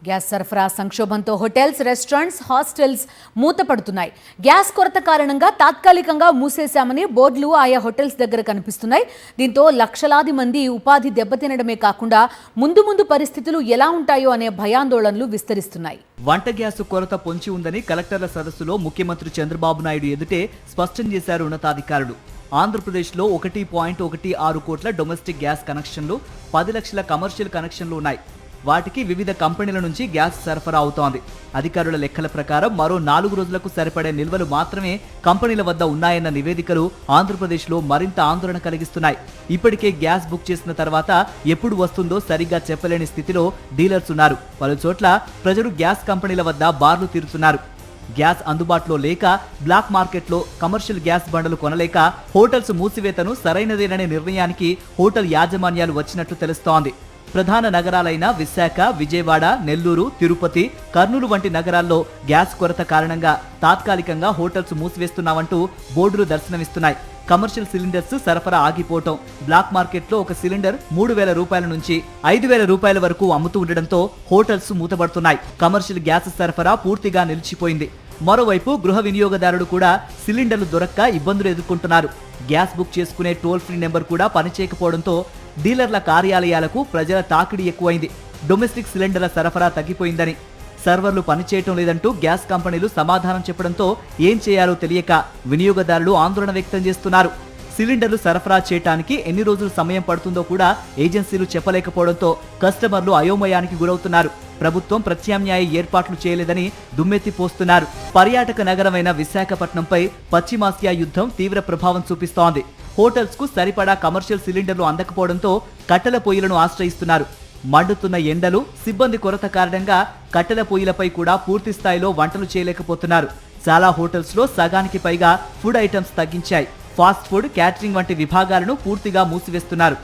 Gas సరఫరా సంక్షోభంతో hotels, restaurants, hostels మూతపడుతున్నాయి. Gas కొరత కారణంగా తాత్కాలికంగా మూసేశామని బోర్డులు ఆయా హోటల్స్ దగ్గర కనిపిస్తున్నాయి. దీంతో లక్షలాది మంది ఉపాధి దెబ్బతినడమే కాకుండా ముందు ముందు పరిస్థితులు ఎలా ఉంటాయో అనే భయాందోళనలు విస్తరిస్తున్నాయి. వంట గ్యాస్ కొరత పొంచి ఉందని కలెక్టర్ల సదస్సులో ముఖ్యమంత్రి చంద్రబాబు నాయుడు ఎదుటే స్పష్టం చేశారు ఉన్నతాధికారులు. ఆంధ్రప్రదేశ్లో 1.16 కోట్ల డొమెస్టిక్ గ్యాస్ కనెక్షన్లు, 10 లక్షల కమర్షియల్ కనెక్షన్లు ఉన్నాయి. వాటికి వివిధ కంపెనీల నుంచి గ్యాస్ సరఫరా అవుతోంది. అధికారుల లెక్కల ప్రకారం మరో 4 రోజులకు సరిపడే నిల్వలు మాత్రమే కంపెనీల వద్ద ఉన్నాయన్న నివేదికలు ఆంధ్రప్రదేశ్లో మరింత ఆందోళన కలిగిస్తున్నాయి. ఇప్పటికే గ్యాస్ బుక్ చేసిన తర్వాత ఎప్పుడు వస్తుందో సరిగ్గా చెప్పలేని స్థితిలో డీలర్స్ ఉన్నారు. పలు చోట్ల ప్రజలు గ్యాస్ కంపెనీల వద్ద బార్లు తీరుతున్నారు. గ్యాస్ అందుబాటులో లేక బ్లాక్ మార్కెట్లో కమర్షియల్ గ్యాస్ బండలు కొనలేక హోటల్స్ మూసివేతను సరైనదేననే నిర్ణయానికి హోటల్ యాజమాన్యాలు వచ్చినట్లు తెలుస్తోంది. ప్రధాన నగరాలైన విశాఖ, విజయవాడ, నెల్లూరు, తిరుపతి, కర్నూలు వంటి నగరాల్లో గ్యాస్ కొరత కారణంగా తాత్కాలికంగా హోటల్స్ మూసివేస్తున్నామంటూ బోర్డులు దర్శనమిస్తున్నాయి. కమర్షియల్ సిలిండర్స్ సరఫరా ఆగిపోవటం, బ్లాక్ మార్కెట్లో ఒక సిలిండర్ 3,000 రూపాయల నుంచి 5,000 రూపాయల వరకు అమ్ముతూ ఉండడంతో హోటల్స్ మూతపడుతున్నాయి. కమర్షియల్ గ్యాస్ సరఫరా పూర్తిగా నిలిచిపోయింది. మరోవైపు గృహ వినియోగదారుడు కూడా సిలిండర్లు దొరక్క ఇబ్బందులు ఎదుర్కొంటున్నారు. గ్యాస్ బుక్ చేసుకునే టోల్ ఫ్రీ నెంబర్ కూడా పనిచేయకపోవడంతో డీలర్ల కార్యాలయాలకు ప్రజల తాకిడి ఎక్కువైంది. డొమెస్టిక్ సిలిండర్ల సరఫరా తగ్గిపోయిందని, సర్వర్లు పనిచేయటం లేదంటూ గ్యాస్ కంపెనీలు సమాధానం చెప్పడంతో ఏం చేయాలో తెలియక వినియోగదారులు ఆందోళన వ్యక్తం చేస్తున్నారు. సిలిండర్లు సరఫరా చేయడానికి ఎన్ని రోజులు సమయం పడుతుందో కూడా ఏజెన్సీలు చెప్పలేకపోవడంతో కస్టమర్లు అయోమయానికి గురవుతున్నారు. ప్రభుత్వం ప్రత్యామ్నాయ ఏర్పాట్లు చేయలేదని దుమ్మెత్తిపోస్తున్నారు. పర్యాటక నగరమైన విశాఖపట్నంపై పశ్చిమాసియా యుద్ధం తీవ్ర ప్రభావం చూపిస్తోంది. హోటల్స్ కు సరిపడా కమర్షియల్ సిలిండర్లు అందకపోవడంతో కట్టెల పొయ్యిలను ఆశ్రయిస్తున్నారు. మండుతున్న ఎండలు, సిబ్బంది కొరత కారణంగా కట్టెల పొయ్యిలపై కూడా పూర్తి స్థాయిలో వంటలు చేయలేకపోతున్నారు. చాలా హోటల్స్ లో సగానికి పైగా ఫుడ్ ఐటమ్స్ తగ్గించాయి. ఫాస్ట్ ఫుడ్, క్యాటరింగ్ వంటి విభాగాలను పూర్తిగా మూసివేస్తున్నారు.